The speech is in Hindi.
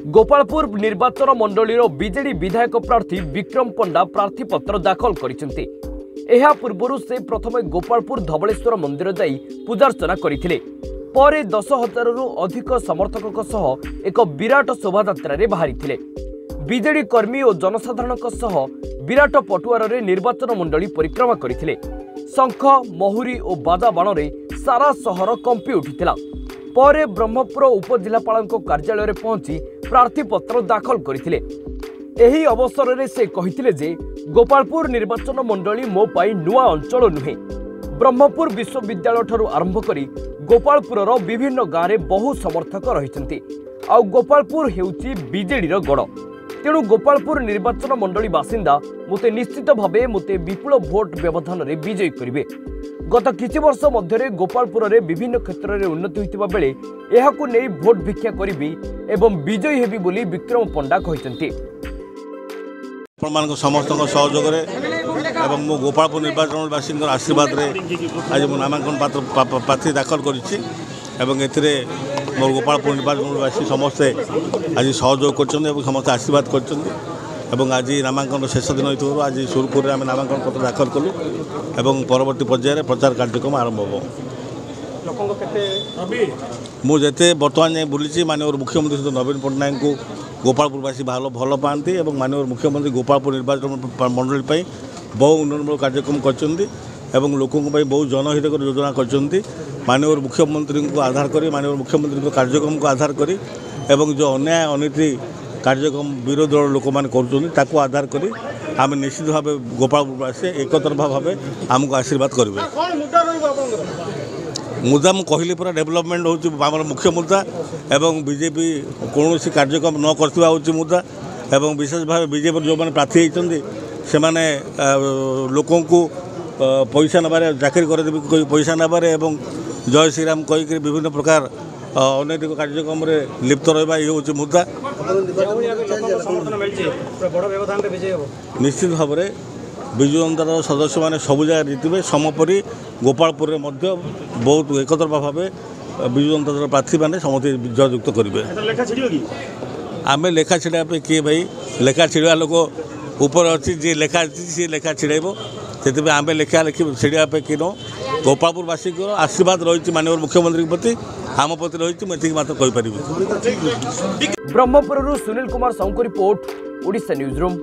गोपालपुर निर्वाचन मंडलीर बीजेडी विधायक प्रार्थी विक्रम पंडा प्रार्थीपत्र दाखल करिसेंती। एहा पूर्वरु से प्रथमे गोपालपुर धवलेश्वर मंदिर जाई पूजार्चना करथिले। परे 10,000 रु अधिक समर्थकक सह एक विराट शोभायात्रा रे बाहरिथिले। बीजेडी कर्मी और जनसाधारणक सह विराट पटुआर रे निर्वाचन मंडली परिक्रमा करथिले। शंख महुरी और बाजा बाण रे सारा सहर कंपी उठिथिला। परे ब्रह्मपुर उपजिलापाल कार्यालय रे पहुंची प्रार्थीपत्र दाखल करथिले। एही अवसर रे से कहिथिले जे गोपालपुर निर्वाचन मंडली मो पाई नुआ अंचल नुहे। ब्रह्मपुर विश्वविद्यालय ठारू आरंभ करी गोपालपुर विभिन्न गाँव में बहु समर्थक रहिसंती। आउ गोपालपुर हेउची बीजेडी गड़। तेणु गोपालपुर निर्वाचन मंडली बासिंदा मते निश्चित भावे मते विपुल भोट व्यवधान रे विजयी करिवे। गत किछि वर्ष मध्य गोपालपुर रे विभिन्न क्षेत्र में उन्नति होइतिबा बेले एहाकु नै भोट भिक्षा करिबी एवं विजयी हेबी बोली विक्रम पंडा कहिसंती। आपन समस्त सहयोग एवं मो गोपालपुर निर्वाचनवासी आशीर्वाद रे आज मो नामांकन प्रार्थी दाखल करिछि एवं एथिरे मोर गोपालपुर निर्वाचनवासी समस्ते आज सहयोग करछन एवं समस्त आशीर्वाद करछन एवं आज नामांकन शेष दिन होइतरो आज सुरपुर रे हम नामांकन पत्र दाखल कलु एवं परवर्ती पर्यायर प्रचार कार्यक्रम आरंभ हो। मुझे बर्तमान जाए बुली माननीय मुख्यमंत्री नवीन पट्टनायक को गोपालपुरवासी भल पाती और माननीय मुख्यमंत्री गोपालपुर निर्वाचन मंडली बहु उन्नयनमूलक कार्यक्रम कर लोकों बहुत जनहितकर योजना कर माननीय मुख्यमंत्री को आधार कर माननीय मुख्यमंत्री कार्यक्रम को आधार कर जो अन्याय अनीति कार्यक्रम विरोधी दल लोक मैंने आधार कर आम निश्चित भाव गोपालपुरवासी एक तरफा भाव आमको आशीर्वाद करेंगे। मुद्दा मु कहली पूरा डेवलपमेंट होमर मुख्य मुद्दा एवं बीजेपी कौन कार्यक्रम न करथिबा होची मुद्दा एवं विशेष भाव बीजेपी जो मैंने प्रार्थी होती से माने लोकों को पैसा नबारे चाकरी कर पैसा नबारे एवं जय श्रीराम कहीकि विभिन्न प्रकार अनैतिक कार्यक्रम में लिप्त रहा ये हूँ मुद्दा। निश्चित भाव में विजु जनता दल सदस्य मैंने सब जगह जीतबे समपरी गोपालपुर में बहुत एकतरफा भाव विजु जनता दल प्रार्थी मैंने समस्त जययुक्त करेंगे। आम लेखा छिड़ा किए भाई लेखा छिड़ा लोक ऊपर अच्छी जी लेखा सी लेखा छिड़ब से आम लेखा लिखी छिड़ा किए न गोपालपुरवासी आशीर्वाद रही माननीय मुख्यमंत्री प्रति आम प्रति रही मुझे मात्र कहीपर। ब्रह्मपुर सुनील कुमार साहू को रिपोर्ट, ओडिशा न्यूज रूम।